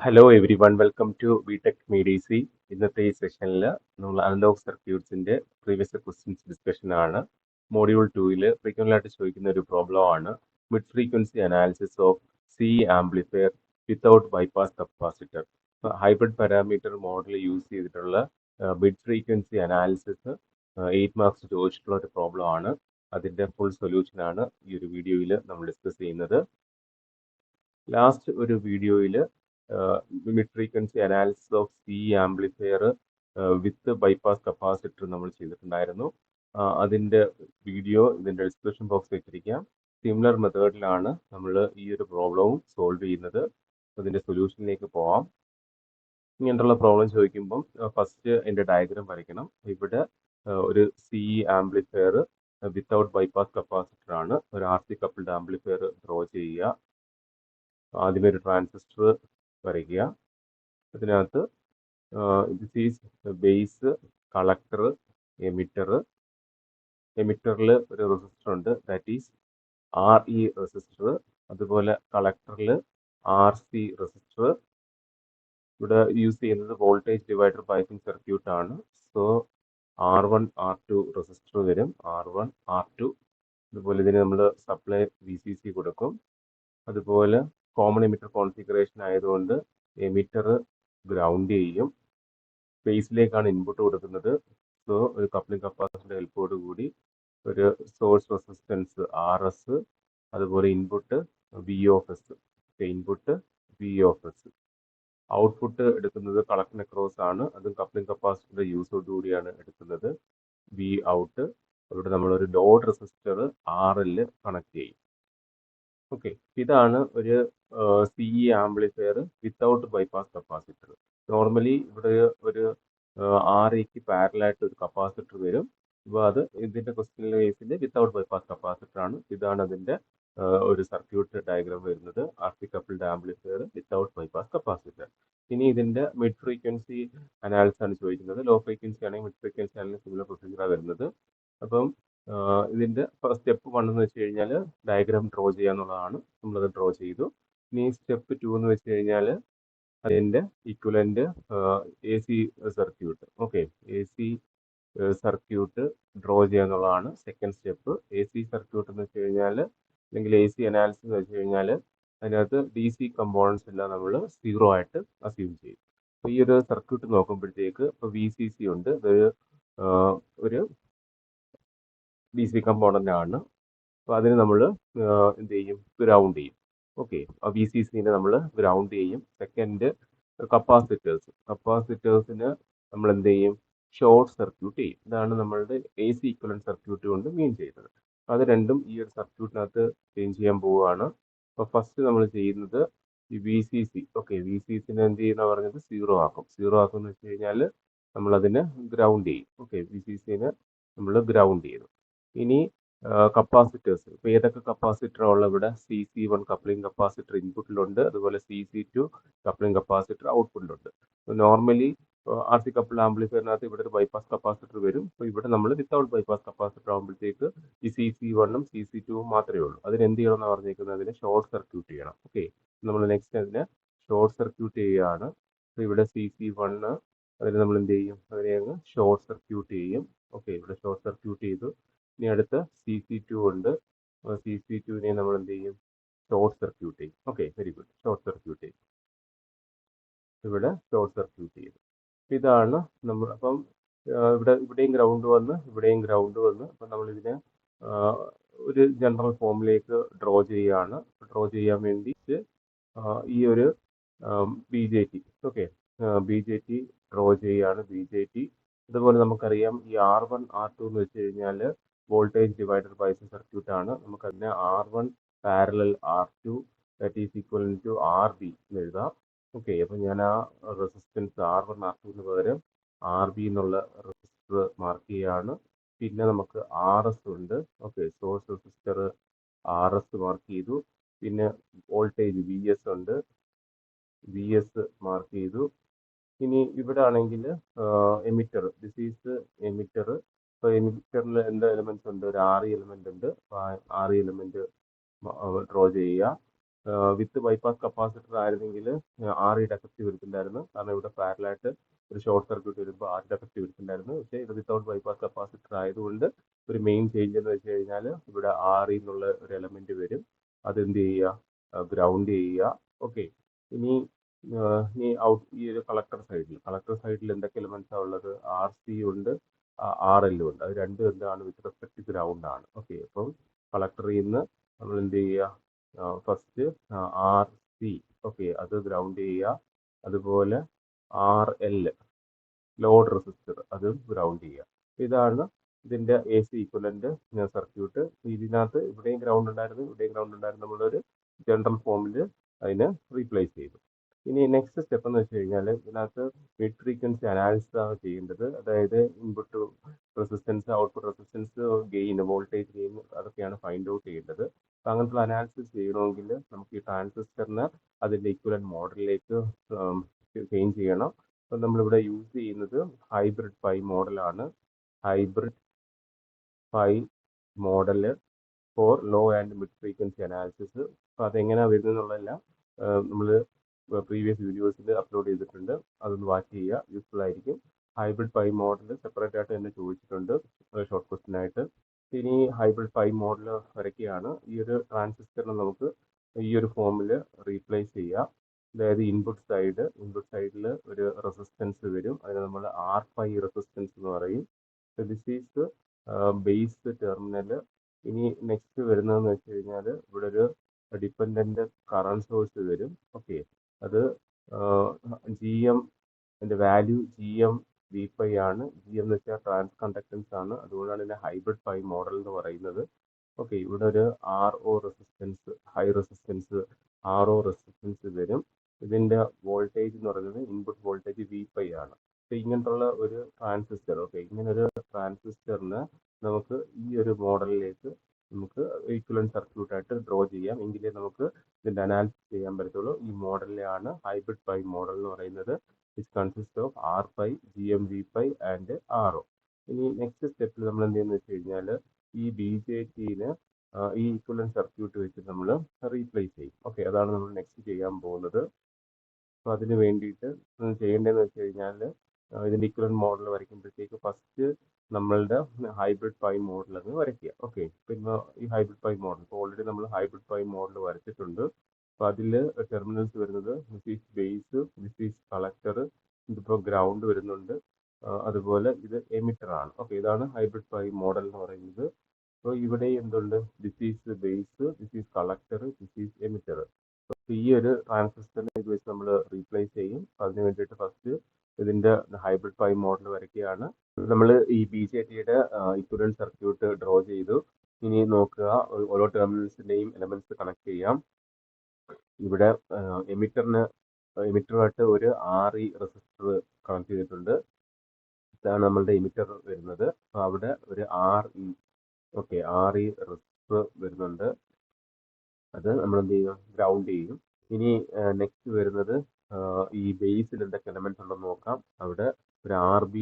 Hello everyone welcome to BTech മീഡിയസി. ഇന്നത്തെ ഈ സെഷനിൽ നമ്മൾ അനലോഗ് സർക്യൂട്ട്സിന്റെ പ്രീവിയസ് ക്വസ്റ്റ്യൻസ് ഡിസ്കഷൻ ആണ്. മോഡ്യൂൾ 2 ഫ്രീക്വൻ്റ് ആയിട്ട് ചോദിക്കുന്ന ഒരു പ്രോബ്ലം ആണ് mid frequency analysis of C amplifier without bypass capacitor. Hybrid parameter model use ചെയ്തിട്ടുള്ള മിഡ് ഫ്രീക്വൻസി അനാലിസിസ് 8 മാർക്സ് ചോദിച്ചിട്ടുള്ള ഒരു പ്രോബ്ലം ആണ്. അതിന്റെ ഫുൾ സൊല്യൂഷൻ ആണ് ഈ ഒരു വീഡിയോയിൽ നമ്മൾ ഡിസ്കസ് ചെയ്യുന്നത്. ലാസ്റ്റ് ഒരു വീഡിയോയിൽ mid frequency analysis of C amplifier with bypass capacitor നമ്മൾ ചെയ്തിട്ടുണ്ടായിരുന്നു. അതിന്റെ വീഡിയോ ഇതിന്റെ ഡിസ്ക്രിപ്ഷൻ ബോക്സ് വെച്ചിരിക്കാം. സിമിലർ മെത്തേഡിലാണ് നമ്മൾ ഈ ഒരു പ്രോബ്ലവും സോൾവ് ചെയ്യുന്നത്. അതിന്റെ സൊല്യൂഷനിലേക്ക് പോവാം. ഇങ്ങനെയുള്ള പ്രോബ്ലം ചോദിക്കുമ്പം ഫസ്റ്റ് അതിന്റെ ഡയഗ്രാം വരയ്ക്കണം. ഇവിടെ ഒരു C amplifier without bypass capacitor ആണ്. ഒരു R C coupled amplifier draw ചെയ്യുക. ആദ്യമേ ഒരു ട്രാൻസിസ്റ്റർ വരയ്ക്കുക. അതിനകത്ത് this is base, collector, emitter. എമിറ്ററിൽ ഒരു റെസിസ്റ്റർ ഉണ്ട്, that is R E resistor. അതുപോലെ കളക്ടറിൽ ആർ സി റെസിസ്റ്റർ. ഇവിടെ യൂസ് ചെയ്യുന്നത് വോൾട്ടേജ് ഡിവൈഡർ ബൈസിങ് സർക്യൂട്ട് ആണ്. സോ R1 R2 റെസിസ്റ്റർ വരും, R1 R2. അതുപോലെ ഇതിന് നമ്മൾ സപ്ലൈ VCC കൊടുക്കും. അതുപോലെ കോമൺ എമിറ്റർ കോൺഫിഗറേഷൻ ആയതുകൊണ്ട് എമിറ്റർ ഗ്രൗണ്ട് ചെയ്യും. ബേസിലേക്കാണ് ഇൻപുട്ട് കൊടുക്കുന്നത്. സോ ഒരു കപ്ലിംഗ് കപ്പാസിറ്ററിന്റെ ഹെൽപ്പോട് കൂടി ഒരു സോഴ്സ് റെസിസ്റ്റൻസ് RS, അതുപോലെ input VOS. Input VOS. Output എടുക്കുന്നത് കളക്ടറിന് അക്രോസ് ആണ്. അതും കപ്ലിംഗ് കപ്പാസിറ്ററിന്റെ യൂസോട് കൂടിയാണ് എടുക്കുന്നത്. V out. അവിടെ നമ്മളൊരു ലോഡ് റെസിസ്റ്റർ RL കണക്ട് ചെയ്യും. ഓക്കെ, ഇതാണ് ഒരു CE amplifier without bypass capacitor. Normally ഇവിടെ ഒരു REക്ക് പാരലായിട്ട് ഒരു കപ്പാസിറ്റർ വരും. അപ്പോൾ അത് ഇതിന്റെ ക്വസ്റ്റ്യൻ കേസിൽ വിത്തൗട്ട് ബൈപ്പാസ് കപ്പാസിറ്റർ ആണ്. ഇതാണ് അതിന്റെ ഒരു സർക്യൂട്ട് ഡയഗ്രാം വരുന്നത്. R C coupled amplifier without bypass capacitor. ഇനി ഇതിന്റെ മിഡ് ഫ്രീക്വൻസി അനാലിസിസ് ആണ് ചോദിക്കുന്നത്. ലോ ഫ്രീക്വൻസി ആണെങ്കിൽ മിഡ് ഫ്രീക്വൻസി ആണെങ്കിൽ സിമിലർ പ്രൊസീജിയറാണ് വരുന്നത്. അപ്പം ഇതിന്റെ സ്റ്റെപ്പ് 1 എന്ന് വെച്ച് കഴിഞ്ഞാൽ ഡയഗ്രാം ഡ്രോ ചെയ്യുക എന്നുള്ളതാണ്. നമ്മളത് ഡ്രോ ചെയ്തു. ഇനി സ്റ്റെപ്പ് 2 എന്ന് വെച്ച് കഴിഞ്ഞാൽ അതിന്റെ equivalent AC circuit. Okay, AC circuit draw ചെയ്യുക എന്നുള്ളതാണ് സെക്കൻഡ് സ്റ്റെപ്പ്. AC സർക്യൂട്ട് എന്ന് വെച്ച് കഴിഞ്ഞാൽ അല്ലെങ്കിൽ AC അനാലിസിസ് എന്ന് വെച്ച് കഴിഞ്ഞാൽ അതിനകത്ത് DC കമ്പോണൻസ് എല്ലാം നമ്മൾ 0 ആയിട്ട് അസ്യൂം ചെയ്യും. അപ്പോൾ ഈ ഒരു സർക്യൂട്ട് നോക്കുമ്പോഴത്തേക്ക് ഇപ്പോൾ VCC ഉണ്ട്, ഒരു DC കമ്പോണന്റ് ആണ്. അപ്പോൾ അതിന് നമ്മൾ എന്ത് ചെയ്യും? ഗ്രൗണ്ട് ചെയ്യും. ഓക്കെ, VCCനെ നമ്മൾ ഗ്രൗണ്ട് ചെയ്യും. സെക്കൻഡ് കപ്പാസിറ്റേഴ്സിന് നമ്മൾ എന്ത് ചെയ്യും? ഷോർട്ട് സർക്യൂട്ട് ചെയ്യും. ഇതാണ് നമ്മളുടെ AC ഇക്വലന്റ് സർക്യൂട്ട് കൊണ്ട് മീൻ ചെയ്യുന്നത്. അത് രണ്ടും ഈ ഒരു സർക്യൂട്ടിനകത്ത് ചേഞ്ച് ചെയ്യാൻ പോവുകയാണ്. അപ്പോൾ ഫസ്റ്റ് നമ്മൾ ചെയ്യുന്നത് ഈ VCC. ഓക്കെ, VCCനെ എന്ത് ചെയ്യുന്ന പറഞ്ഞത് 0 ആക്കും. 0 ആക്കും എന്ന് വെച്ച് കഴിഞ്ഞാൽ നമ്മൾ അതിനെ ഗ്രൗണ്ട് ചെയ്യും. ഓക്കെ, VCCനെ നമ്മൾ ഗ്രൗണ്ട് ചെയ്തു. ഇനി കപ്പാസിറ്റേഴ്സ്, ഇപ്പോൾ ഏതൊക്കെ കപ്പാസിറ്റർ ഉള്ള ഇവിടെ CC1 കപ്ലിംഗ് കപ്പാസിറ്റർ ഇൻപുട്ടിലുണ്ട്, അതുപോലെ CC2 കപ്ലിംഗ് കപ്പാസിറ്റർ ഔട്ട്പുട്ടിലുണ്ട്. നോർമലി RC കപ്പിൾഡ് ആംപ്ലിഫയറിനകത്ത് ഇവിടെ ഒരു ബൈപ്പാസ് കപ്പാസിറ്റർ വരും. അപ്പോൾ ഇവിടെ നമ്മൾ വിത്തൗട്ട് ബൈപ്പാസ് കപ്പാസിറ്റർ ആകുമ്പോഴത്തേക്ക് ഈ CC1ഉം CC2ഉം മാത്രമേ ഉള്ളൂ. അതിന് എന്ത് ചെയ്യണം എന്ന് പറഞ്ഞിരിക്കുന്നത് അതിനെ ഷോർട്ട് സർക്യൂട്ട് ചെയ്യണം. ഓക്കെ, നമ്മൾ നെക്സ്റ്റ് അതിനെ ഷോർട്ട് സർക്യൂട്ട് ചെയ്യുകയാണ്. അപ്പോൾ ഇവിടെ CC1 അതിന് നമ്മൾ എന്ത് ചെയ്യും? അതിനെ അങ്ങ് ഷോർട്ട് സർക്യൂട്ട് ചെയ്യും. ഓക്കെ, ഇവിടെ ഷോർട്ട് സർക്യൂട്ട് ചെയ്തു. ഇനി അടുത്ത CC2 ഉണ്ട്. CC2വിനെ നമ്മൾ എന്ത് ചെയ്യും? ഷോർട്ട് സർക്യൂട്ട് ചെയ്യും. Okay, very good. Short circuit ചെയ്യും. ഇവിടെ ഷോർട്ട് സർക്യൂട്ട് ചെയ്തു. ഇതാണ് നമ്മൾ. അപ്പം ഇവിടെയും ഗ്രൗണ്ട് വന്ന് ഇവിടെയും ഗ്രൗണ്ട് വന്ന് അപ്പം നമ്മൾ ഇതിനെ ഒരു ജനറൽ ഫോമിലേക്ക് ഡ്രോ ചെയ്യുകയാണ്. ഡ്രോ ചെയ്യാൻ വേണ്ടിയിട്ട് ഈ ഒരു BJT, ഓക്കെ, BJT ഡ്രോ ചെയ്യുകയാണ്. BJT അതുപോലെ നമുക്കറിയാം ഈ R1 R2 എന്ന് വെച്ച് കഴിഞ്ഞാൽ വോൾട്ടേജ് ഡിവൈഡർ ബൈസിങ് സർക്യൂട്ട് ആണ്. നമുക്കതിനെ R1 parallel R2 that is equal to RB എന്ന് എഴുതാം. ഓക്കെ, അപ്പം ഞാൻ ആ റെസിസ്റ്റൻസ് R1 R2ന് പകരം RB എന്നുള്ള റെസിസ്റ്റർ മാർക്ക് ചെയ്യുകയാണ്. പിന്നെ നമുക്ക് RS ഉണ്ട്. Okay, source resistor RS mark ചെയ്തു. പിന്നെ വോൾട്ടേജ് VS ഉണ്ട്, VS മാർക്ക് ചെയ്തു. ഇനി ഇവിടെ ആണെങ്കിൽ എമിറ്റർ, ദിസ് ഈസ് എമിറ്റർ. ഇപ്പോൾ എമിറ്ററിൽ എന്ത് എലമെന്റ്സ് ഉണ്ട്? ഒരു RE എലമെന്റ് ഉണ്ട്. RE എലമെന്റ് ഡ്രോ ചെയ്യുക. വിത്ത് ബൈപ്പാസ് കപ്പാസിറ്റർ ആയിരുന്നെങ്കിൽ 6 എഫക്റ്റ് വരുന്നുണ്ടായിരുന്നു. കാരണം ഇവിടെ പാരലായിട്ട് ഒരു ഷോർട്ട് സർക്യൂട്ട് വരുമ്പോൾ 6 എഫക്റ്റ് വരുന്നുണ്ടായിരുന്നു. പക്ഷേ ഇത് വിത്തൗട്ട് ബൈപ്പാസ് കപ്പാസിറ്റർ ആയതുകൊണ്ട് ഒരു മെയിൻ ചേഞ്ച് എന്ന് വെച്ച് കഴിഞ്ഞാൽ ഇവിടെ എന്നുള്ള ഒരു എലമെന്റ് വരും. അത് എന്ത് ചെയ്യുക, ഗ്രൗണ്ട് ചെയ്യുക. ഓക്കെ, ഇനി ഈ ഒരു കളക്ടർ സൈഡിൽ എന്തൊക്കെ എലമെന്റ്സ് ആണ് ഉള്ളത്? RC ഉണ്ട്, RL ഉണ്ട്. അത് രണ്ടും എന്താണ്? വിത്ത് റെസ്പെക്ട് ഗ്രൗണ്ട് ആണ്. ഓക്കെ, അപ്പം കളക്ടറിൽ നിന്ന് നമ്മൾ എന്ത് ചെയ്യുക? ഫസ്റ്റ് RC, ഓക്കെ, അത് ഗ്രൗണ്ട് ചെയ്യുക. അതുപോലെ RL, ലോഡ് റെസിസ്റ്റർ, അത് ഗ്രൗണ്ട് ചെയ്യുക. ഇതാണ് ഇതിന്റെ AC ഈക്വലന്റ് സർക്യൂട്ട്. ഇതിനകത്ത് ഇവിടെയും ഗ്രൗണ്ട് ഉണ്ടായിരുന്നു, നമ്മളൊരു ജനറൽ ഫോമിൽ അതിനെ റീപ്ലേസ് ചെയ്തു. ഇനി നെക്സ്റ്റ് സ്റ്റെപ്പ് എന്ന് വെച്ച് കഴിഞ്ഞാൽ ഇതിനകത്ത് മിഡ് ഫ്രീക്വൻസി അനാലിസിസ് ആണ് ചെയ്യേണ്ടത്. അതായത് input resistance, output resistance, gain, voltage gain, അതൊക്കെയാണ് ഫൈൻഡ് ഔട്ട് ചെയ്യേണ്ടത്. അപ്പം അങ്ങനത്തെ അനാലിസിസ് ചെയ്യണമെങ്കിൽ നമുക്ക് ഈ ട്രാൻസിസ്റ്ററിനെ അതിന്റെ ഇക്വലന്റ് മോഡലിലേക്ക് ചേഞ്ച് ചെയ്യണം. അപ്പം നമ്മളിവിടെ യൂസ് ചെയ്യുന്നത് ഹൈബ്രിഡ് പൈ മോഡലാണ്. Hybrid pi model for low and mid frequency analysis. അപ്പോൾ അതെങ്ങനെയാണ് വരുന്നത് എന്നുള്ളതെല്ലാം നമ്മൾ പ്രീവിയസ് വീഡിയോസിൽ അപ്ലോഡ് ചെയ്തിട്ടുണ്ട്. അതൊന്ന് വാച്ച് ചെയ്യുക, യൂസ്ഫുൾ ആയിരിക്കും. ഹൈബ്രിഡ് പൈ മോഡൽ സെപ്പറേറ്റ് ആയിട്ട് തന്നെ ചോദിച്ചിട്ടുണ്ട് ഷോർട്ട് ക്വസ്റ്റ്യൻ ആയിട്ട്. ഇനി ഹൈബ്രിഡ് പൈ മോഡൽ വരയ്ക്കുകയാണ്. ഈ ഒരു ട്രാൻസിസ്റ്ററിനെ നമുക്ക് ഈ ഒരു ഫോമിൽ റീപ്ലേസ് ചെയ്യാം. അതായത് ഇൻപുട്ട് സൈഡിൽ ഒരു റെസിസ്റ്റൻസ് വരും. അതിന് നമ്മൾ R5 റെസിസ്റ്റൻസ് എന്ന് പറയും. This is base terminal. ഇനി നെക്സ്റ്റ് വരുന്നതെന്ന് വെച്ച് കഴിഞ്ഞാൽ ഇവിടെ ഒരു ഡിപ്പെൻഡന്റ് കറണ്ട് സോഴ്സ് വരും. ഓക്കെ, അത് GM, അതിന്റെ വാല്യൂ GM-V5 ആണ്. GM എന്ന് വെച്ചാൽ ട്രാൻസ് കണ്ടക്ടൻസ് ആണ്. അതുകൊണ്ടാണ് ഇതിനെ ഹൈബ്രിഡ് പൈ മോഡൽ എന്ന് പറയുന്നത്. ഓക്കെ, ഇവിടെ ഒരു RO resistance, high resistance RO resistance വരും. ഇതിന്റെ വോൾട്ടേജ് എന്ന് പറയുന്നത് ഇൻപുട്ട് വോൾട്ടേജ് V5 ആണ്. അപ്പൊ ഇങ്ങനത്തുള്ള ഒരു ട്രാൻസിസ്റ്റർ, ഓക്കെ, ഇങ്ങനെ ഒരു ട്രാൻസിസ്റ്ററിന് നമുക്ക് ഈ ഒരു മോഡലിലേക്ക് നമുക്ക് ഈക്വലന്റ് സർക്യൂട്ട് ആയിട്ട് ഡ്രോ ചെയ്യാം. എങ്കിലേ നമുക്ക് ഇതിന്റെ അനാലിസിസ് ചെയ്യാൻ പറ്റത്തുള്ളൂ. ഈ മോഡലിലാണ് ഹൈബ്രിഡ് പൈ മോഡൽ എന്ന് പറയുന്നത്. It consist of R5, GM-V5 and RO. ഇനി നെക്സ്റ്റ് സ്റ്റെപ്പിൽ നമ്മൾ എന്ത് ചെയ്യുന്നത് വെച്ച് കഴിഞ്ഞാൽ ഈ BJTനെ ഈ ഈക്വലന്റ് സർക്യൂട്ട് വെച്ച് നമ്മൾ റീപ്ലേസ് ചെയ്യും. ഓക്കെ, അതാണ് നമ്മൾ നെക്സ്റ്റ് ചെയ്യാൻ പോകുന്നത്. അപ്പോൾ അതിന് വേണ്ടിയിട്ട് ചെയ്യേണ്ടതെന്ന് വെച്ച് കഴിഞ്ഞാൽ ഇതിന്റെ ഇക്വലന്റ് മോഡൽ വരയ്ക്കുമ്പോഴത്തേക്ക് ഫസ്റ്റ് നമ്മളുടെ ഹൈബ്രിഡ് പൈ മോഡൽ അങ്ങ് വരയ്ക്കുക. ഓക്കെ, പിന്നെ ഈ ഹൈബ്രിഡ് പൈ മോഡൽ ഇപ്പോൾ ഓൾറെഡി നമ്മൾ ഹൈബ്രിഡ് പൈ മോഡൽ വരച്ചിട്ടുണ്ട്. അപ്പോൾ അതിൽ ടെർമിനൽസ് വരുന്നത് this is base, this is collector, ഇതിപ്പോൾ ഗ്രൗണ്ട് വരുന്നുണ്ട്, അതുപോലെ ഇത് എമിറ്റർ ആണ്. ഓക്കെ, ഇതാണ് ഹൈബ്രിഡ് പൈ മോഡൽ എന്ന് പറയുന്നത്. അപ്പോൾ ഇവിടെ എന്തുണ്ട്? This is base, this is collector, this is emitter. ഈ ഒരു ട്രാൻസിസ്റ്ററിനെ ഇത് വെച്ച് നമ്മൾ റീപ്ലേസ് ചെയ്യും. അതിന് വേണ്ടിയിട്ട് ഫസ്റ്റ് ഇതിന്റെ ഹൈബ്രിഡ് പൈ മോഡൽ വരയ്ക്കുകയാണ്. നമ്മൾ ഈ BJTയുടെ ഇക്വലന്റ് സർക്യൂട്ട് ഡ്രോ ചെയ്തു. ഇനി നോക്കുക, ഓരോ ടെർമിനൽസിന്റെയും എലമെന്റ്സ് കണക്ട് ചെയ്യാം. ഇവിടെ എമിറ്ററുമായിട്ട് ഒരു RE റെസിസ്റ്റർ കണക്ട് ചെയ്തിട്ടുണ്ട്. ഇതാണ് നമ്മളുടെ എമിറ്റർ വരുന്നത്. അപ്പോൾ അവിടെ ഒരു RE, ഓക്കെ, RE റെസിസ്റ്റർ വരുന്നുണ്ട്. അത് നമ്മൾ എന്ത് ചെയ്യും? ഗ്രൗണ്ട് ചെയ്യും. ഇനി നെക്സ്റ്റ് വരുന്നത് ഈ ബേസിൽ എന്തൊക്കെ എലമെന്റ്സ് ഉണ്ടെന്ന് നോക്കാം. അവിടെ ഒരു RB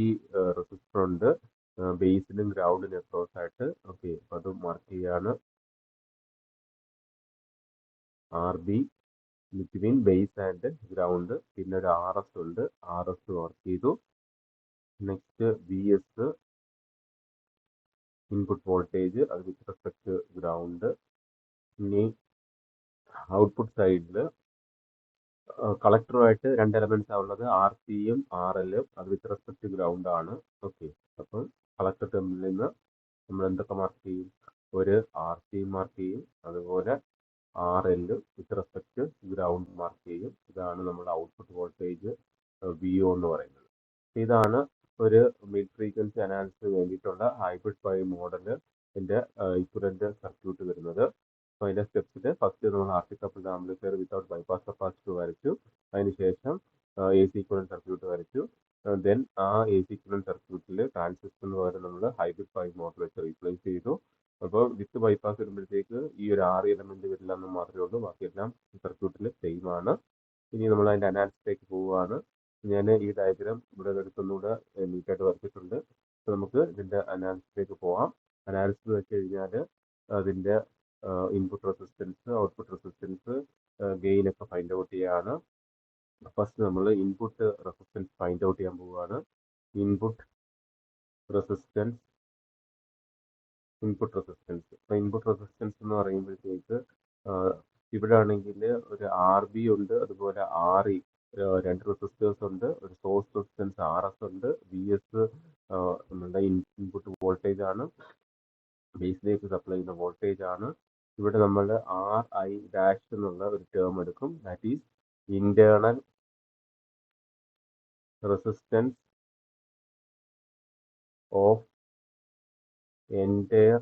റെസിസ്റ്റർ ഉണ്ട്, ബേസിലും ഗ്രൗണ്ടിനും അക്രോസ് ആയിട്ട്. ഓക്കെ, അത് മാർക്ക് ചെയ്യാണ്. RB between base and ground. പിന്നെ ഒരു RS ഉണ്ട്, RS മാർക്ക് ചെയ്തു. നെക്സ്റ്റ് VS, ഇൻപുട്ട് വോൾട്ടേജ്, അത് വിത്ത് റെസ്പെക്ട് ഗ്രൗണ്ട്. ഇനി ഔട്ട്പുട്ട് സൈഡിൽ കളക്ടറുമായിട്ട് രണ്ട് എലമെന്റ്സ് ആണ് ഉള്ളത്, RCയും RLും, അത് വിത്ത് റെസ്പെക്ട് ഗ്രൗണ്ട് ആണ്. ഓക്കെ, അപ്പോൾ കളക്ടർ ടെർമിനലിൽ നിന്ന് നമ്മൾ എന്തൊക്കെ മാർക്ക് ചെയ്യും? ഒരു RC മാർക്ക് ചെയ്യും, അതുപോലെ RLും വിത്ത് റെസ്പെക്ട് ഗ്രൗണ്ട് മാർക്ക് ചെയ്യും. ഇതാണ് നമ്മുടെ ഔട്ട്പുട്ട് വോൾട്ടേജ് VO എന്ന് പറയുന്നത്. ഇതാണ് ഒരു മിഡ് ഫ്രീക്വൻസി അനാലിസിസിന് വേണ്ടിയിട്ടുള്ള ഹൈബ്രിഡ് പൈ മോഡലിന്റെ ഇക്വലന്റ് സർക്യൂട്ട് വരുന്നത്. അപ്പോൾ അതിന്റെ സ്റ്റെപ്സിൽ ഫസ്റ്റ് നമ്മൾ RC coupled amplifier without bypass capacitor വരച്ചു. അതിനുശേഷം AC ഇക്വലന്റ് സർക്യൂട്ട് വരച്ചു. ദെൻ ആ AC ഇക്വലന്റ് സർക്യൂട്ടിൽ ട്രാൻസിസ്റ്ററിന് പകരം നമ്മൾ ഹൈബ്രിഡ് പൈ മോഡൽ വെച്ച് റീപ്ലേസ് ചെയ്തു. അപ്പോൾ വിത്ത് ബൈപ്പാസ് വരുമ്പോഴത്തേക്ക് ഈ ഒരു 6 എലമെന്റ് വരില്ല എന്ന് മാത്രമേ ഉള്ളൂ, ബാക്കിയെല്ലാം സർക്യൂട്ടിൽ സെയിം ആണ്. ഇനി നമ്മൾ അതിന്റെ അനാലിസിസിലേക്ക് പോവുകയാണ്. ഞാൻ ഈ ഡയഗ്രാം ഇവിടെ എടുത്തൊന്നുകൂടെ നീറ്റായിട്ട് വരച്ചിട്ടുണ്ട്. അപ്പോൾ നമുക്ക് ഇതിന്റെ അനാലിസിസിലേക്ക് പോവാം. അനാലിസിസ് വെച്ച് കഴിഞ്ഞാൽ അതിന്റെ input resistance, output resistance, gain ഒക്കെ ഫൈൻഡ് ഔട്ട് ചെയ്യാണ്. ഫസ്റ്റ് നമ്മൾ ഇൻപുട്ട് റെസിസ്റ്റൻസ് ഫൈൻഡ് ഔട്ട് ചെയ്യാൻ പോവുകയാണ്. ഇൻപുട്ട് റെസിസ്റ്റൻസ് അപ്പോൾ ഇൻപുട്ട് റെസിസ്റ്റൻസ് എന്ന് പറയുമ്പോഴത്തേക്ക് ഇവിടെ ആണെങ്കിൽ ഒരു RB ഉണ്ട്, അതുപോലെ RE, രണ്ട് റെസിസ്റ്റേഴ്സ് ഉണ്ട്, ഒരു സോഴ്സ് റെസിസ്റ്റൻസ് RS ഉണ്ട്, VS നമ്മുടെ ഇൻപുട്ട് വോൾട്ടേജ് ആണ്, ബേസിലേക്ക് സപ്ലൈ ചെയ്യുന്ന വോൾട്ടേജ് ആണ്. ഇവിടെ നമ്മൾ RI ഡാഷ് എന്നുള്ള ഒരു ടേം എടുക്കും, that is internal resistance of entire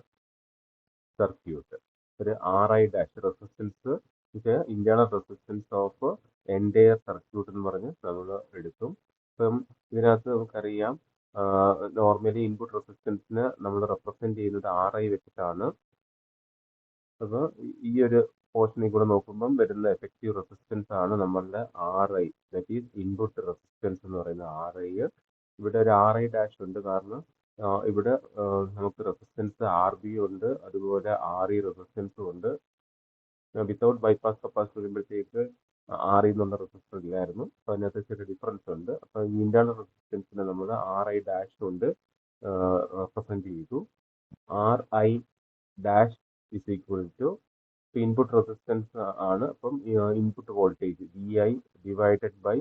circuit. ഒരു RI ഡാഷ് റെസിസ്റ്റൻസ്, ഇത് internal resistance of entire circuit എന്ന് പറഞ്ഞ് നമ്മൾ എടുക്കും. അപ്പം ഇതിനകത്ത് നമുക്കറിയാം നോർമലി ഇൻപുട്ട് റെസിസ്റ്റൻസിന് നമ്മൾ റെപ്രസെന്റ് ചെയ്യുന്നത് RI വെച്ചിട്ടാണ്. അപ്പോൾ ഈ ഒരു പോർഷനിൽ കൂടെ നോക്കുമ്പം വരുന്ന എഫക്റ്റീവ് റെസിസ്റ്റൻസ് ആണ് നമ്മളുടെ RI, that is input resistance എന്ന് പറയുന്ന RI. ഇവിടെ ഒരു RI ഡാഷ് ഉണ്ട്, കാരണം ഇവിടെ നമുക്ക് റെസിസ്റ്റൻസ് RB ഉണ്ട്, അതുപോലെ RE റെസിസ്റ്റൻസും ഉണ്ട്. വിത്തൗട്ട് ബൈപ്പാസ് കപ്പാസിറ്റർ വരുമ്പോഴത്തേക്ക് RE എന്നുള്ള റെസിസ്റ്റർ ഇല്ലായിരുന്നു, അപ്പോൾ അതിനകത്ത് ചെറിയ ഡിഫറൻസ് ഉണ്ട്. അപ്പോൾ ഈ ഇന്റേണൽ റെസിസ്റ്റൻസിനെ നമ്മൾ RI ഡാഷ് കൊണ്ട് റെപ്രസെന്റ് ചെയ്തു. RI dash is equal to input resistance ആണ്, അപ്പം input voltage VI divided by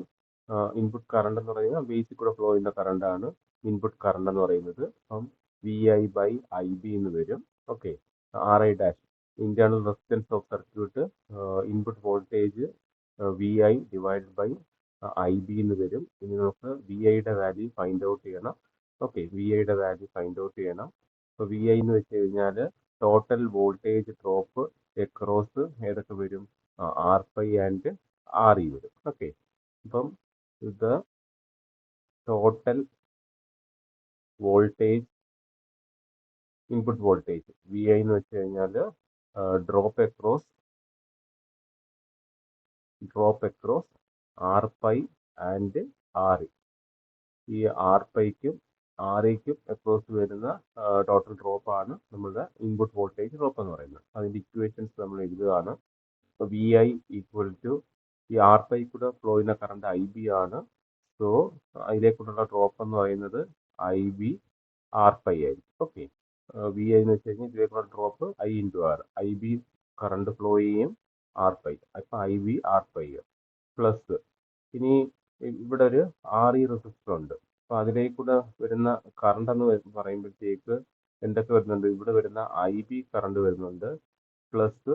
input current എന്ന് പറയുന്നത് ബേസിൽ കൂടെ ഫ്ലോ ചെയ്യുന്ന കറണ്ട് ആണ് ഇൻപുട്ട് കറണ്ട് എന്ന് പറയുന്നത്. അപ്പം VI ബൈ IB എന്ന് വരും. Okay, RI dash internal resistance of circuit, input voltage VI divided by IB എന്ന് വരും. ഇനി നമുക്ക് VIയുടെ വാല്യൂ ഫൈൻഡ് ഔട്ട് ചെയ്യണം. ഓക്കെ, VIയുടെ വാല്യൂ ഫൈൻഡ് ഔട്ട് ചെയ്യണം. അപ്പോൾ VI എന്ന് വെച്ച് കഴിഞ്ഞാൽ ടോട്ടൽ വോൾട്ടേജ് ഡ്രോപ്പ് എക്രോസ് ഏതൊക്കെ വരും, R5 ആൻഡ് RE വരും. ഓക്കെ, അപ്പം ഇത് total voltage, input voltage VI എന്ന് വെച്ച് കഴിഞ്ഞാൽ drop across R5 and RE. ഈ R5ക്കും REക്കും അക്രോസ് വരുന്ന ടോട്ടൽ ഡ്രോപ്പ് ആണ് നമ്മുടെ ഇൻപുട്ട് വോൾട്ടേജ് ഡ്രോപ്പ് എന്ന് പറയുന്നത്. അതിന്റെ ഇക്വേഷൻസ് നമ്മൾ എഴുതുകയാണ്. അപ്പോൾ VI ഈക്വൽ ടു ഈ R5 കൂടെ ഫ്ലോ ചെയ്യുന്ന കറണ്ട് IB ആണ്. സോ അതിലേക്കുള്ള ഡ്രോപ്പ് എന്ന് പറയുന്നത് IB R5 ആയിരിക്കും. ഓക്കെ, VI എന്ന് വെച്ച് കഴിഞ്ഞാൽ ഇതിലേക്കുള്ള drop I into R, IB current flow ചെയ്യും R5, അപ്പം IB R5 പ്ലസ്, ഇനി ഇവിടെ ഒരു RE റെസിസ്റ്റർ ഉണ്ട്. അപ്പോൾ അതിലേക്കൂടെ വരുന്ന കറണ്ട് എന്ന് പറയുമ്പോഴത്തേക്ക് എന്തൊക്കെ വരുന്നുണ്ട്, ഇവിടെ വരുന്ന IB കറണ്ട് വരുന്നുണ്ട്, പ്ലസ്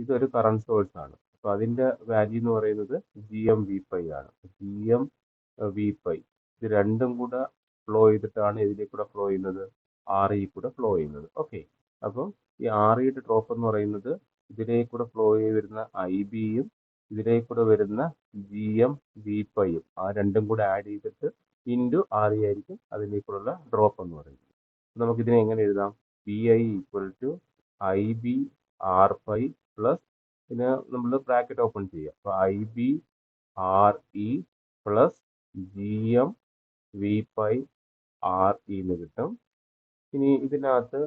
ഇതൊരു കറണ്ട് സോഴ്സ് ആണ്. അപ്പോൾ അതിന്റെ വാല്യൂ എന്ന് പറയുന്നത് GMV5 ആണ്. GMV5 ഇത് രണ്ടും കൂടെ ഫ്ലോ ചെയ്തിട്ടാണ് ഇതിലേക്കൂടെ ഫ്ലോ ചെയ്യുന്നത്, RE കൂടെ ഫ്ലോ ചെയ്യുന്നത്. ഓക്കെ, അപ്പം ഈ REയുടെ ഡ്രോപ്പ് എന്ന് പറയുന്നത് ഇതിലേക്കൂടെ ഫ്ലോ ചെയ്ത് വരുന്ന IBയും ഇതിലേക്കൂടെ വരുന്ന GMV5യും ആ രണ്ടും കൂടെ ആഡ് ചെയ്തിട്ട് ഇൻറ്റു RE ആയിരിക്കും അതിലേക്കുള്ള ഡ്രോപ്പ് എന്ന് പറയുന്നത്. നമുക്ക് ഇതിനെ എങ്ങനെ എഴുതാം, VI equal to IB R5 plus, പിന്നെ നമ്മൾ ബ്രാക്കറ്റ് ഓപ്പൺ ചെയ്യാം. അപ്പോൾ IB RE plus GMV5 RE എന്ന് കിട്ടും. ഇനി ഇതിനകത്ത്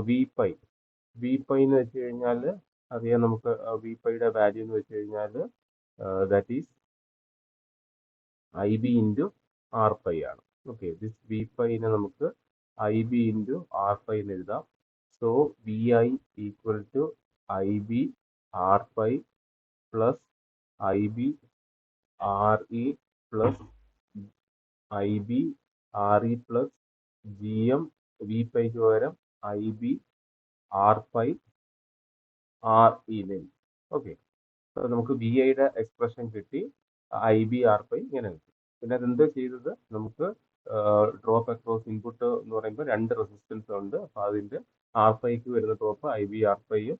V5 എന്ന് വെച്ച് കഴിഞ്ഞാൽ അറിയാം നമുക്ക്, V5യുടെ വാല്യൂ എന്ന് വെച്ച് കഴിഞ്ഞാൽ that is IB into R5 ആണ്. ഓക്കെ, ദിസ് V5നെ നമുക്ക് IB ഇൻറ്റു R5 എന്ന് എഴുതാം. So VI equal to IB R5 plus IB RE plus IB RE plus GMV5ക്ക് പകരം IB R5 RE എന്ന്. ഓക്കെ, നമുക്ക് VIയുടെ എക്സ്പ്രഷൻ കിട്ടി, IB R5 ഇങ്ങനെ കിട്ടി. പിന്നെ അതെന്താ ചെയ്തത്, നമുക്ക് ഡ്രോപ്പ് അക്രോസ് ഇൻപുട്ട് എന്ന് പറയുമ്പോൾ രണ്ട് റെസിസ്റ്റൻസ് ഉണ്ട്. അപ്പോൾ അതിന്റെ R5ക്ക് വരുന്ന ഡ്രോപ്പ് IB R5യും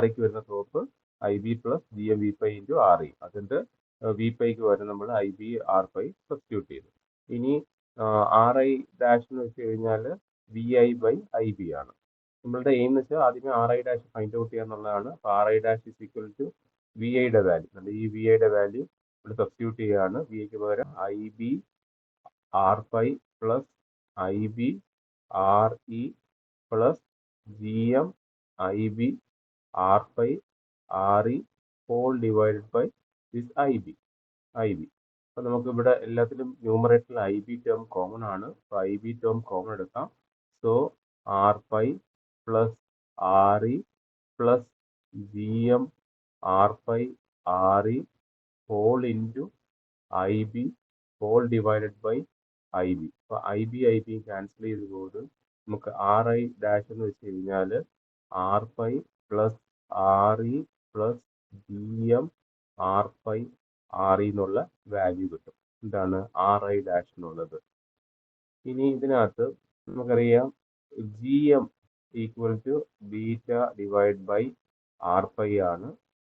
REക്ക് വരുന്ന drop IB plus GMV5 into RE. അതിന്റെ V5ക്ക് പകരം നമ്മൾ IB R5 സബ്സ്റ്റിറ്റ്യൂട്ട് ചെയ്തു. ഇനി RI ഡാഷ് എന്ന് വെച്ച് കഴിഞ്ഞാൽ VI ബൈ IB ആണ്. നമ്മളുടെ എയിം എന്ന് വെച്ചാൽ ആദ്യമേ RI ഡാഷ് ഫൈൻഡ് ഔട്ട് ചെയ്യുക എന്നുള്ളതാണ്. അപ്പോൾ RI dash is equal to VIയുടെ വാല്യൂ, നമ്മൾ ഈ VIയുടെ വാല്യൂ ഇവിടെ സബ്സ്റ്റിറ്റ്യൂട്ട് ചെയ്യുകയാണ്. VIക്ക് പകരം IB R5 plus IB RE plus GM IB R5 RE whole divided by this I B. അപ്പോൾ നമുക്ക് ഇവിടെ എല്ലാത്തിലും ന്യൂമറേറ്ററിൽ ഐ ബി ടേം കോമൺ ആണ്. അപ്പോൾ ഐ ബി ടേം കോമൺ എടുക്കാം. So R pi plus R E plus G M R pi R E whole into I B whole divided by I B. അപ്പോൾ I B cancel ചെയ്ത് പോകുന്നത് നമുക്ക് R I dash എന്ന് വെച്ച് കഴിഞ്ഞാൽ R pi plus R E plus G M R pi R E എന്നുള്ള value കിട്ടും. എന്താണ് ആർ ഐ ഡാഷ് എന്നുള്ളത്. ഇനി ഇതിനകത്ത് നമുക്കറിയാം G M equal to beta divide by R pi ആണ്.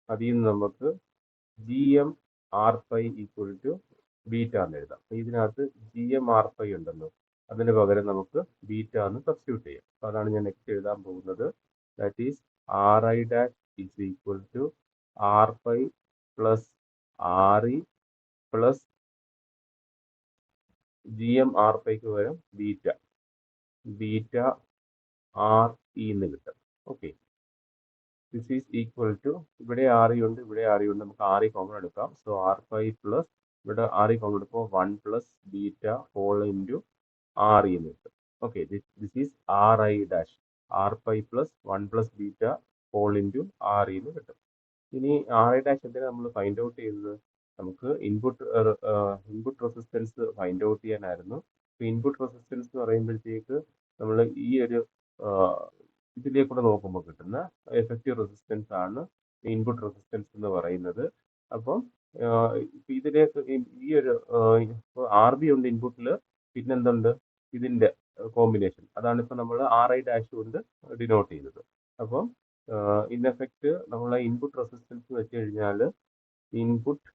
അതിൽ നിന്ന് നമുക്ക് G M R pi equal to beta എന്ന് എഴുതാം. അപ്പോൾ ഇതിനകത്ത് ജി എം ആർ പൈ ഉണ്ടല്ലോ, അതിന് പകരം നമുക്ക് ബീറ്റ എന്ന് സബ്സ്റ്റിറ്റ്യൂട്ട് ചെയ്യാം. അപ്പോൾ അതാണ് ഞാൻ നെക്സ്റ്റ് എഴുതാൻ പോകുന്നത്. That is R I dash is equal to R pi plus R E plus G M R പൈക്ക് പകരം ബീറ്റ ആർ ഇ എന്ന് കിട്ടും. Okay, this is equal to ഇവിടെ ആർ ഇ ഉണ്ട്, ഇവിടെ ആർ ഇ ഉണ്ട്, നമുക്ക് ആർ ഇ കോമൺ എടുക്കാം. സോ ആർ പൈ പ്ലസ് ഇവിടെ ആർ ഇ കോമൺ എടുക്കുമ്പോൾ 1 plus beta whole into R E എന്ന് കിട്ടും. Okay, this is R I dash R pi plus 1 plus beta whole into R E എന്ന് കിട്ടും. ഇനി R I dash എന്തിനാണ് നമ്മൾ find out ചെയ്തത്? നമുക്ക് ഇൻപുട്ട് റെസിസ്റ്റൻസ് ഫൈൻഡ് ഔട്ട് ചെയ്യാനായിരുന്നു. ഇപ്പോൾ ഇൻപുട്ട് റെസിസ്റ്റൻസ് എന്ന് പറയുമ്പോഴത്തേക്ക് നമ്മൾ ഈ ഒരു ഇതിലേക്കൂടെ നോക്കുമ്പോൾ കിട്ടുന്ന എഫക്റ്റീവ് റെസിസ്റ്റൻസ് ആണ് ഇൻപുട്ട് റെസിസ്റ്റൻസ് എന്ന് പറയുന്നത്. അപ്പം ഇതിലേക്ക് ഈ ഒരു ആർ ബി ഉണ്ട് ഇൻപുട്ടിൽ, പിന്നെന്തുണ്ട് ഇതിന്റെ കോമ്പിനേഷൻ, അതാണ് ഇപ്പൊ നമ്മൾ ആർ ഐ ഡാഷ് കൊണ്ട് ഡിനോട്ട് ചെയ്തത്. അപ്പം ഇൻ എഫക്റ്റ് നമ്മളെ ഇൻപുട്ട് റെസിസ്റ്റൻസ് വെച്ച് കഴിഞ്ഞാൽ ഇൻപുട്ട്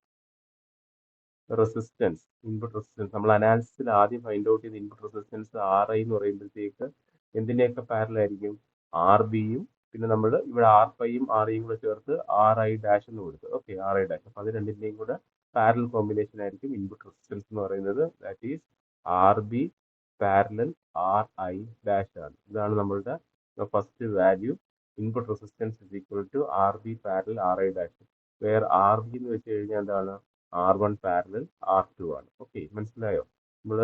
റെസിസ്റ്റൻസ് നമ്മൾ അനാലിസിസിൽ ആദ്യം ഫൈൻഡ് ഔട്ട് ചെയ്ത ഇൻപുട്ട് റെസിസ്റ്റൻസ് ആർ ഐ എന്ന് പറയുമ്പോഴത്തേക്ക് എന്തിൻ്റെയൊക്കെ പാരലായിരിക്കും? ആർ ബിയും പിന്നെ നമ്മൾ ഇവിടെ ആർ പൈയും ആർ ഇയും കൂടെ ചേർത്ത് ആർ ഐ ഡാഷ് എന്ന് കൊടുത്തു. Okay, R I dash. അപ്പോൾ അത് രണ്ടിൻ്റെയും കൂടെ പാരലൽ കോമ്പിനേഷൻ ആയിരിക്കും ഇൻപുട്ട് റെസിസ്റ്റൻസ് എന്ന് പറയുന്നത്. That is R B parallel R I dash ആണ്. ഇതാണ് നമ്മളുടെ first value. Input resistance is equal to R B parallel R I dash. Where R B എന്ന് വെച്ച് കഴിഞ്ഞാൽ എന്താണ്? R one parallel R two ആണ്. ഓക്കെ, മനസ്സിലായോ? നമ്മൾ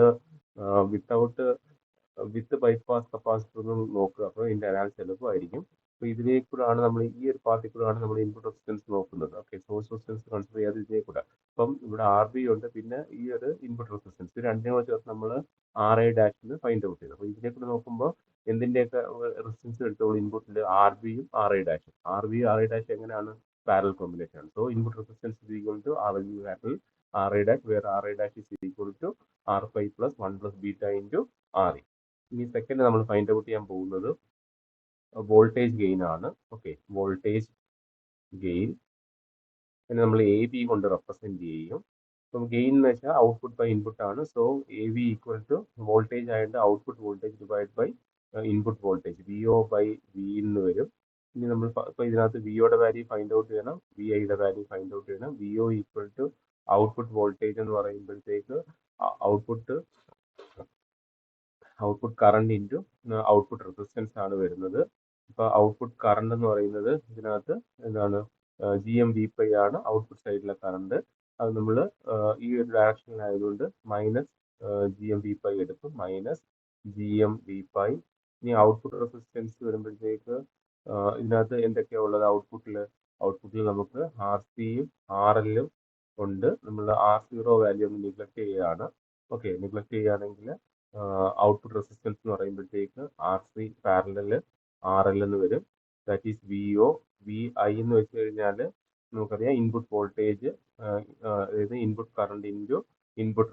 വിത്ത് ബൈപ്പാസ് കപ്പാസിറ്റർ ഒന്ന് നോക്കുക, അപ്പോൾ ഇതിന്റെ അനാലിസിസ് എളുപ്പമായിരിക്കും. അപ്പോൾ ഇതിലേക്കൂടാണ് നമ്മൾ ഈ ഒരു പാർട്ടിൽ കൂടാണ് നമ്മൾ ഇൻപുട്ട് റെസിസ്റ്റൻസ് നോക്കുന്നത്. ഓക്കെ, സോഴ്സ് റെസിസ്റ്റൻസ് കൺസിഡർ ചെയ്യാതെ ഇതിലേക്കൂടെ. അപ്പം ഇവിടെ ആർ ബി ഉണ്ട്, പിന്നെ ഈ ഒരു ഇൻപുട്ട് റെസിസ്റ്റൻസ്, ഇത് രണ്ടിനും കൂടെ ചേർത്ത് നമ്മൾ ആർ ഐ ഡാഷിന് ഫൈൻഡ് ഔട്ട് ചെയ്തു. അപ്പോൾ ഇതിലേക്കൂടെ നോക്കുമ്പോൾ എന്തിന്റെയൊക്കെ റെസിസ്റ്റൻസ് എടുത്തോളൂ? ഇൻപുട്ടിൽ ആർ ബിയും ആർ ഐ ഡാഷും. R B R I dash എങ്ങനെയാണ്? പാരലൽ കോമ്പിനേഷൻ ആണ്. So input resistance is equal to R B parallel R I dash, where R I dash is equal to R pi plus 1 plus beta into R E. ഇനി second നമ്മൾ find out ചെയ്യാൻ പോകുന്നത് voltage gain ആണ്. Okay, voltage gain പിന്നെ നമ്മൾ A B കൊണ്ട് represent ചെയ്യും. അപ്പം ഗെയിൻ എന്ന് വെച്ചാൽ ഔട്ട്പുട്ട് ബൈ ഇൻപുട്ട് ആണ്. So A B equal to voltage ആയിട്ട് output voltage divide by input voltage V O by V എന്ന് വരും. ഇനി നമ്മൾ ഇപ്പോൾ ഇതിനകത്ത് വി ഒയുടെ വാല്യൂ ഫൈൻഡ് ഔട്ട് ചെയ്യണം, വി ഐയുടെ വാല്യൂ ഫൈൻഡ് ഔട്ട് ചെയ്യണം. V O equal to output voltage എന്ന് പറയുമ്പോഴത്തേക്ക് output current into output resistance ആണ് വരുന്നത്. ഇപ്പോൾ ഔട്ട്പുട്ട് കറണ്ട് എന്ന് പറയുന്നത് ഇതിനകത്ത് എന്താണ്? ജി എം വി പൈ ആണ് ഔട്ട്പുട്ട് സൈഡിലെ കറണ്ട്. അത് നമ്മൾ ഈ ഒരു ഡയറക്ഷനിലായതുകൊണ്ട് minus G M V pi എടുക്കും, minus G M V pi. ഇനി ഔട്ട്പുട്ട് റെസിസ്റ്റൻസ് വരുമ്പോഴത്തേക്ക് ഇതിനകത്ത് എന്തൊക്കെയാണ് ഉള്ളത്? ഔട്ട്പുട്ടിൽ നമുക്ക് ആർ സിയും ആർ എല്ലും ഉണ്ട്. നമ്മൾ ആർ സീറോ വാല്യൂ ഒന്ന് നിഗ്ലക്ട് ചെയ്യുകയാണ്. ഓക്കെ, നിഗ്ലക്ട് ചെയ്യുകയാണെങ്കിൽ ഔട്ട്പുട്ട് റെസിസ്റ്റൻസ് എന്ന് പറയുമ്പോഴത്തേക്ക് R C parallel R L എന്ന് വരും. That is V O. V I എന്ന് വെച്ച് കഴിഞ്ഞാൽ നമുക്കറിയാം ഇൻപുട്ട് വോൾട്ടേജ്, അതായത് input current into input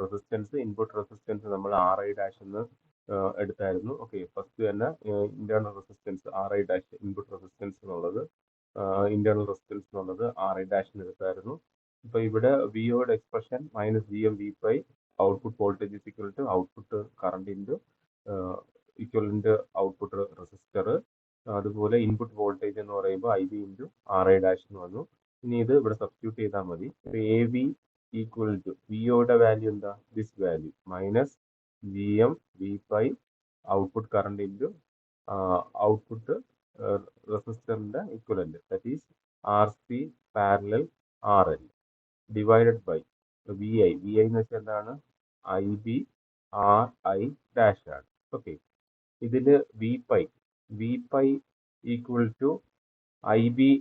resistance നമ്മൾ ആർ ഐ ഡാഷ് എന്ന് എടുത്തായിരുന്നു. ഓക്കെ, ഫസ്റ്റ് തന്നെ internal resistance R I dash, input resistance എന്നുള്ളത് ഇന്റേണൽ റെസിസ്റ്റൻസ് എന്നുള്ളത് ആർ ഐ ഡാഷിന് എടുത്തായിരുന്നു. ഇപ്പൊ ഇവിടെ വി ഒയുടെ expression minus G M V pi output voltage is equal to output current into equivalent output resistor. അതുപോലെ input voltage എന്ന് പറയുമ്പോൾ I B into R I dash എന്ന് വന്നു. ഇനി ഇത് ഇവിടെ സബ്സ്റ്റിറ്റ്യൂട്ട് ചെയ്താൽ മതി. A V equal to V ഒയുടെ വാല്യൂ എന്താ? This value minus G M V pi output current into output റെസിസ്റ്ററിന്റെ equivalent, that is R C parallel R L divided by V I എന്ന് വെച്ചാൽ എന്താണ് I B R I dash ആണ്. Okay, ഇതിൽ V pi equal to I B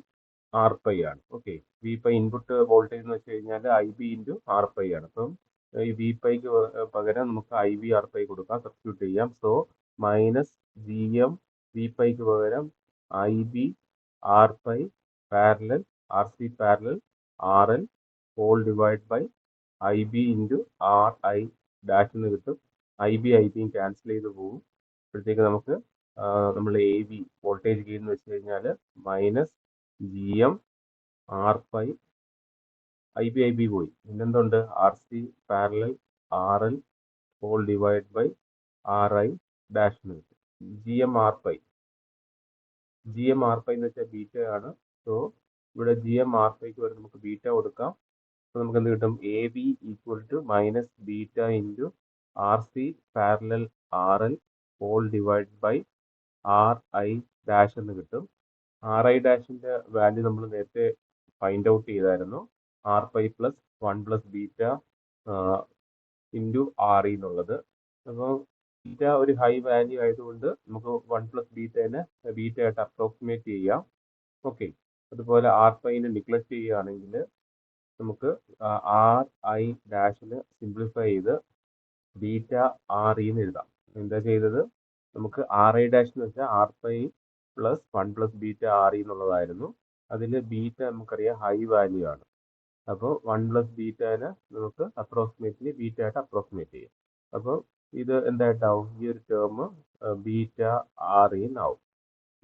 R pi ആണ്. Okay, V pi input voltage എന്ന് വെച്ച് കഴിഞ്ഞാൽ I B into R pi ആണ്. അപ്പം ഈ വി പൈക്ക് പകരം നമുക്ക് ഐ ബി ആർ പൈ കൊടുക്കാം, സബ്സ്റ്റിറ്റ്യൂട്ട് ചെയ്യാം. So minus G M V പൈക്ക് പകരം I B R pi parallel R C parallel R L whole divide by I B into R I dash എന്ന് കിട്ടും. ഐ ബിയും ക്യാൻസൽ ചെയ്ത് പോകും. അപ്പോഴത്തേക്ക് നമുക്ക് നമ്മൾ എ വി വോൾട്ടേജ് ഗെയിൻ എന്ന് വെച്ച് കഴിഞ്ഞാൽ minus G M R pi I B പോയി, പിന്നെന്തുണ്ട് R C parallel R L whole divide by R I dash എന്ന് കിട്ടും. ജി എം ആർ പൈ എന്ന് വെച്ചാൽ ബീറ്റ ആണ്. സോ ഇവിടെ ജി എം ആർ പൈക്ക് വരെ നമുക്ക് ബീറ്റ കൊടുക്കാം. അപ്പോൾ നമുക്ക് എന്ത് കിട്ടും, A B equal to minus beta into R C parallel R L whole divide by R I dash എന്ന് കിട്ടും. ആർ ഐ ഡാഷിൻ്റെ വാല്യൂ നമ്മൾ നേരത്തെ ഫൈൻഡ് ഔട്ട് ചെയ്തായിരുന്നു, R pi plus 1 plus beta into R E എന്നുള്ളത്. അപ്പോൾ beta ഒരു high value ആയതുകൊണ്ട് നമുക്ക് 1 പ്ലസ് ബീറ്റ ആയിട്ട് അപ്രോക്സിമേറ്റ് ചെയ്യാം. ഓക്കെ, അതുപോലെ ആർ പൈനെ നെഗ്ലക്ട് ചെയ്യുകയാണെങ്കിൽ നമുക്ക് ആർ ഐ ഡാഷിന് സിംപ്ലിഫൈ ചെയ്ത് ബീറ്റ ആർ ഇ എന്ന് എഴുതാം. എന്താ ചെയ്തത്, നമുക്ക് ആർ ഐ ഡാഷ് എന്ന് വെച്ചാൽ R pi plus 1 plus beta R E എന്നുള്ളതായിരുന്നു. അതിൽ ബീറ്റ നമുക്കറിയാം ഹൈ വാല്യൂ ആണ്. അപ്പോൾ 1 പ്ലസ് ബീറ്റനെ നമുക്ക് അപ്രോക്സിമേറ്റ്ലി ബീറ്റ ആയിട്ട് അപ്രോക്സിമേറ്റ് ചെയ്യാം. അപ്പോൾ ഇത് എന്തായിട്ടാവും, ഈ ഒരു ടേം ബീറ്റ ആർ ഇ എന്നാവും.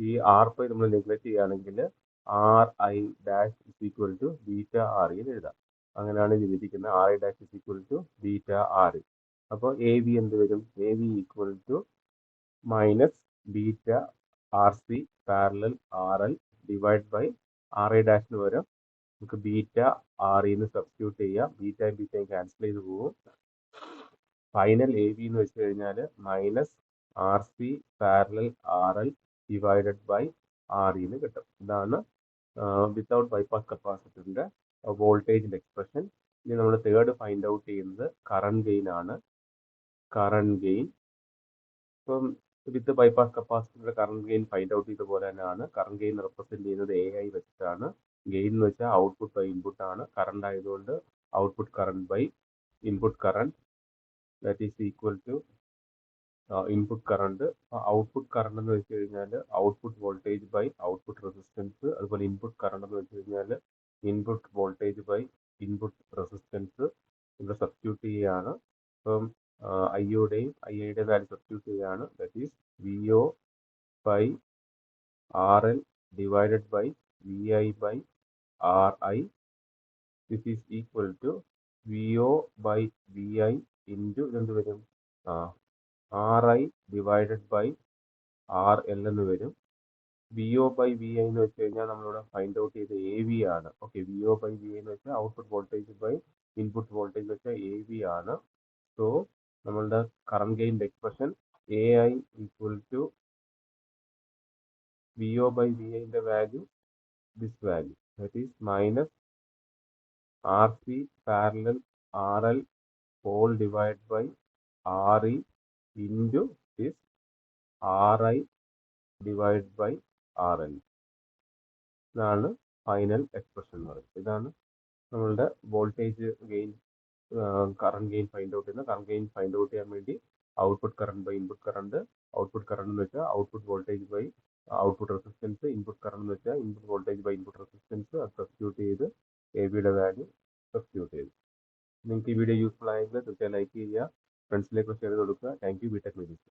ഈ ആർ പൈ നമ്മൾ നെഗ്ലക്ട് ചെയ്യുകയാണെങ്കിൽ R I dash is equal to beta R E എന്ന് എഴുതാം. അങ്ങനെയാണ് ഇത് ലഭിക്കുന്നത്, R I dash is equal to beta R E. അപ്പോൾ എ വി എന്ത് വരും, A V equal to minus beta R C parallel R L divide by R I ഡാഷിന് പകരം നമുക്ക് ബീറ്റ ആർ ഇന്ന് സബ്സ്റ്റിറ്റ്യൂട്ട് ചെയ്യാം. ബീറ്റയും ക്യാൻസൽ ചെയ്ത് പോകും. ഫൈനൽ എ വി എന്ന് വെച്ച് കഴിഞ്ഞാൽ minus R C parallel R L divided by R ഇന്ന് കിട്ടും. ഇതാണ് വിത്തൗട്ട് ബൈപ്പാസ് കപ്പാസിറ്ററിൻ്റെ വോൾട്ടേജിൻ്റെ എക്സ്പ്രഷൻ. ഇനി നമ്മൾ തേർഡ് ഫൈൻഡ് ഔട്ട് ചെയ്യുന്നത് കറണ്ട് ഗെയിൻ ആണ്. കറണ്ട് ഗെയിൻ ഇപ്പം വിത്ത് ബൈപ്പാസ് കപ്പാസിറ്ററിന്റെ കറണ്ട് ഗെയിൻ ഫൈൻഡ് ഔട്ട് ചെയ്ത പോലെ തന്നെയാണ്. കറണ്ട് ഗെയിൻ റെപ്രസെന്റ് ചെയ്യുന്നത് എ ഐ വെച്ചിട്ടാണ്. ഗെയിൻ എന്ന് വെച്ചാൽ ഔട്ട്പുട്ട് ബൈ ഇൻപുട്ട് ആണ്. കറണ്ട് ആയതുകൊണ്ട് output current by input current that is equal to input current. Output current എന്ന് വെച്ച് കഴിഞ്ഞാൽ output voltage by output resistance. അതുപോലെ ഇൻപുട്ട് കറണ്ട് എന്ന് വെച്ച് കഴിഞ്ഞാൽ input voltage by input resistance. ഇവിടെ സബ്സ്റ്റിറ്റ്യൂട്ട് ചെയ്യുകയാണ്. അപ്പം ഐയുടെയും ഐയുടെ വാല്യൂ സബ്സ്റ്റിറ്റ്യൂട്ട് ചെയ്യുകയാണ്. That is V O by R L divided by V I by R I. This is equal to V O by V I into ഇതെന്ത് വരും, R I divided by R L എന്ന് വരും. V O by V I എന്ന് വെച്ച് കഴിഞ്ഞാൽ നമ്മളിവിടെ find out ചെയ്ത് A V ആണ്. Okay, V O by V I എന്ന് വെച്ചാൽ output voltage by input voltage എന്ന് വെച്ചാൽ എ വി ആണ്. സോ നമ്മളുടെ കറണ്ട് ഗെയിൻ്റെ expression A I equal to V O by V ഐൻ്റെ value this value that is minus R C parallel R L whole divide by R E into this R I divide by R L. ഇതാണ് final expression എന്ന് പറയുന്നത്. ഇതാണ് നമ്മളുടെ voltage gain current gain find out ചെയ്യുന്നത്. Current gain find out ചെയ്യാൻ വേണ്ടി output current by input current. Output current എന്ന് വെച്ചാൽ output voltage by output resistance. Input current എന്ന് വെച്ചാൽ input voltage by input resistance. അത് സബ്സ്റ്റിറ്റ്യൂട്ട് ചെയ്ത് എ ബിയുടെ വാല്യൂ സബ്സ്റ്റിറ്റ്യൂട്ട് ചെയ്തു. നിങ്ങൾക്ക് ഈ വീഡിയോ യൂസ്ഫുൾ ആയെങ്കിൽ തീർച്ചയായും ലൈക്ക് ചെയ്യുക, ഫ്രണ്ട്സിലേക്ക് ഷെയർ ചെയ്ത് കൊടുക്കുക. Thank you. BTech medicine.